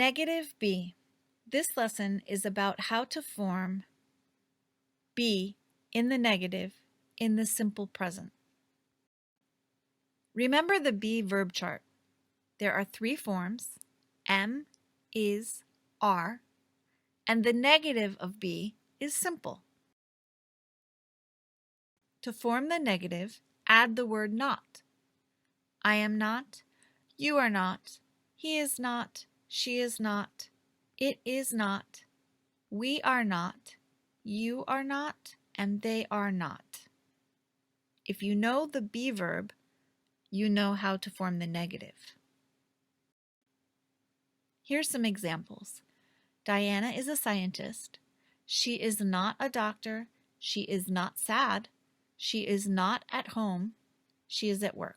Negative be. This lesson is about how to form be in the negative in the simple present. Remember the be verb chart. There are 3 forms, am, is, are, and the negative of be is simple. To form the negative, add the word not. I am not, you are not, he is not, she is not, it is not, we are not, you are not, and they are not. If you know the be verb, you know how to form the negative. Here's some examples. Diana is a scientist. She is not a doctor. She is not sad. She is not at home. She is at work.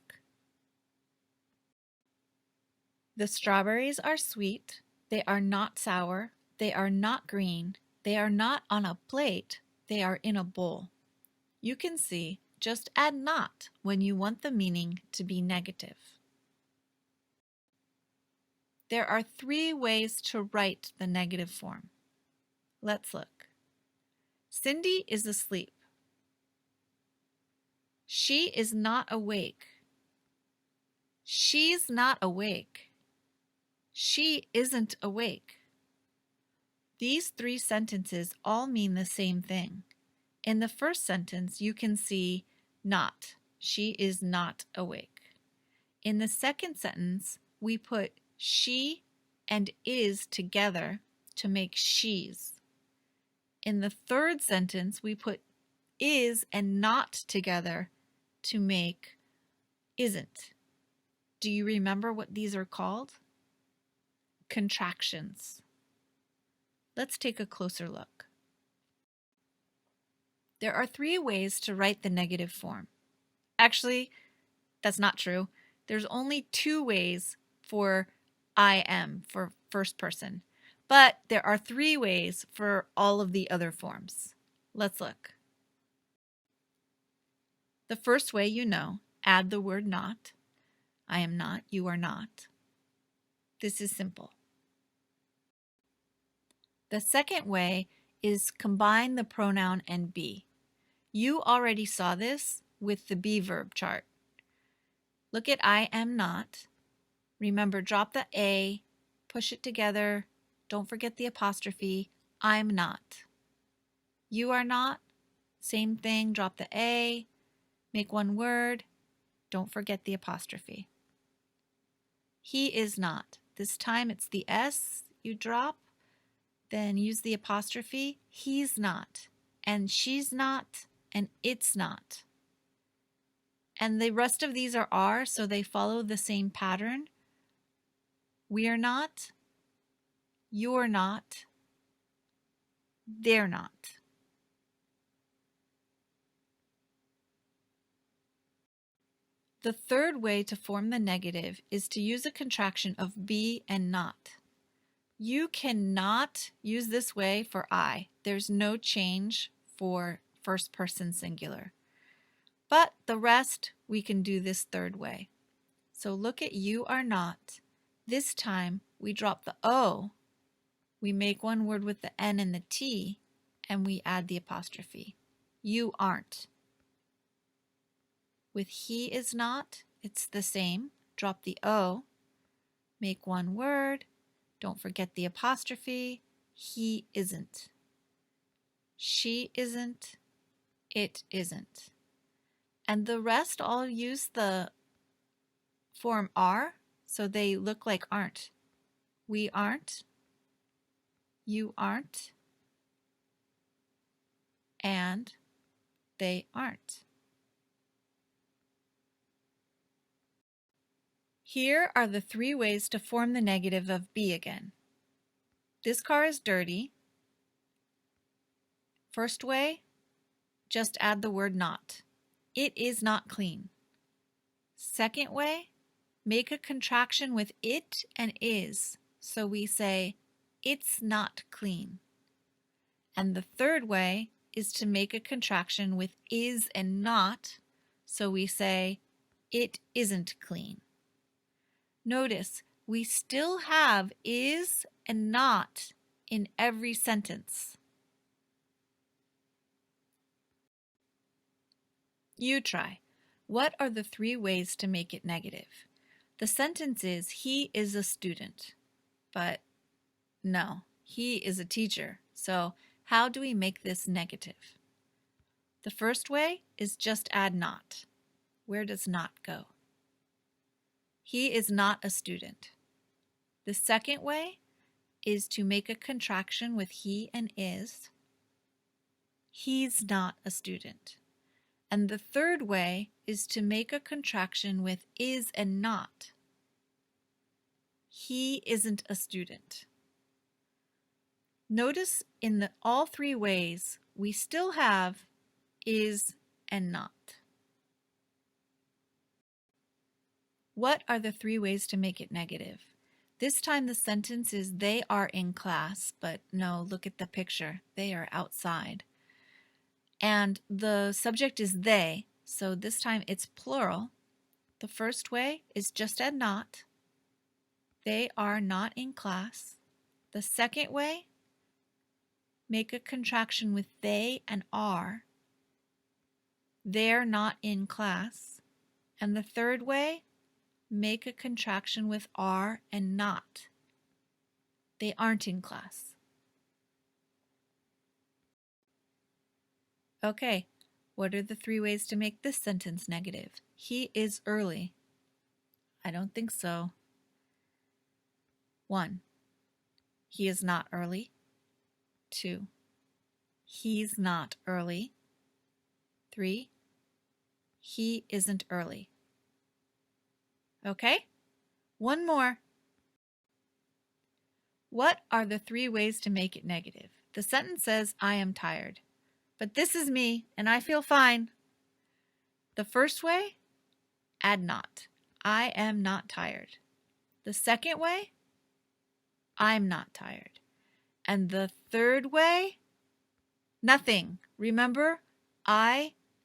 The strawberries are sweet. They are not sour. They are not green. They are not on a plate. They are in a bowl. You can see, just add not when you want the meaning to be negative. There are 3 ways to write the negative form. Let's look. Cindy is asleep. She is not awake. She's not awake. She isn't awake. These 3 sentences all mean the same thing. In the first sentence, you can see not. She is not awake. In the second sentence, we put she and is together to make she's. In the third sentence, we put is and not together to make isn't. Do you remember what these are called? Contractions. Let's take a closer look. There are 3 ways to write the negative form. Actually, that's not true. There's only 2 ways for I am, for first person. But there are 3 ways for all of the other forms. Let's look. The first way you know, add the word not. I am not, you are not. This is simple. The second way is combine the pronoun and be. You already saw this with the be verb chart. Look at I am not. Remember, drop the A, push it together. Don't forget the apostrophe. I'm not. You are not. Same thing, drop the A, make one word. Don't forget the apostrophe. He is not. This time it's the S you drop, then use the apostrophe. He's not, and she's not, and it's not. And the rest of these are, so they follow the same pattern. We're not, you're not, they're not. The third way to form the negative is to use a contraction of be and not. You cannot use this way for I. There's no change for first person singular. But the rest we can do this third way. So look at you are not. This time we drop the O, we make one word with the N and the T, and we add the apostrophe. You aren't. With he is not, it's the same. Drop the O, make one word, don't forget the apostrophe. He isn't. She isn't. It isn't. And the rest all use the form are, so they look like aren't. We aren't. You aren't. And they aren't. Here are the 3 ways to form the negative of be again. This car is dirty. First way, just add the word not. It is not clean. Second way, make a contraction with it and is. So we say, it's not clean. And the third way is to make a contraction with is and not. So we say, it isn't clean. Notice we still have is and not in every sentence. You try. What are the 3 ways to make it negative? The sentence is, he is a student. But no, he is a teacher. So how do we make this negative? The first way is just add not. Where does not go? He is not a student. The second way is to make a contraction with he and is. He's not a student. And the third way is to make a contraction with is and not. He isn't a student. Notice in all 3 ways, we still have is and not. What are the 3 ways to make it negative? This time the sentence is, they are in class, but no, look at the picture. They are outside. And the subject is they, so this time it's plural. The first way is just add not. They are not in class. The second way, make a contraction with they and are. They're not in class. And the third way, make a contraction with are and not. They aren't in class. Okay, what are the 3 ways to make this sentence negative? He is early. I don't think so. 1. He is not early. 2. He's not early. 3. He isn't early. Okay? One more. What are the 3 ways to make it negative? The sentence says, I am tired. But this is me, and I feel fine. The first way, add not. I am not tired. The second way, I'm not tired. And the third way, nothing. Remember,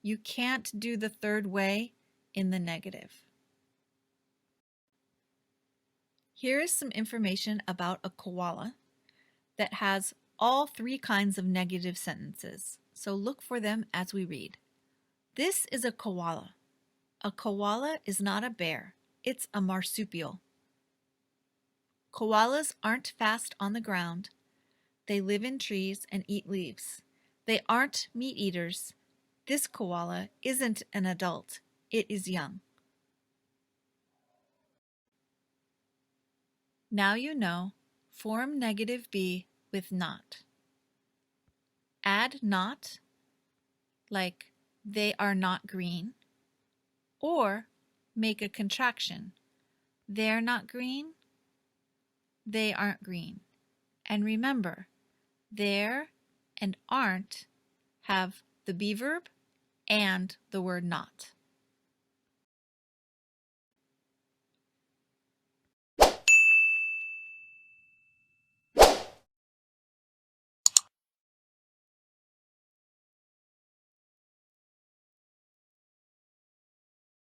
you can't do the third way in the negative. Here is some information about a koala that has all 3 kinds of negative sentences. So look for them as we read. This is a koala. A koala is not a bear. It's a marsupial. Koalas aren't fast on the ground. They live in trees and eat leaves. They aren't meat eaters. This koala isn't an adult. It is young. Now you know, form negative be with not. Add not, like they are not green, or make a contraction. They're not green, they aren't green. And remember, there and aren't have the be verb and the word not.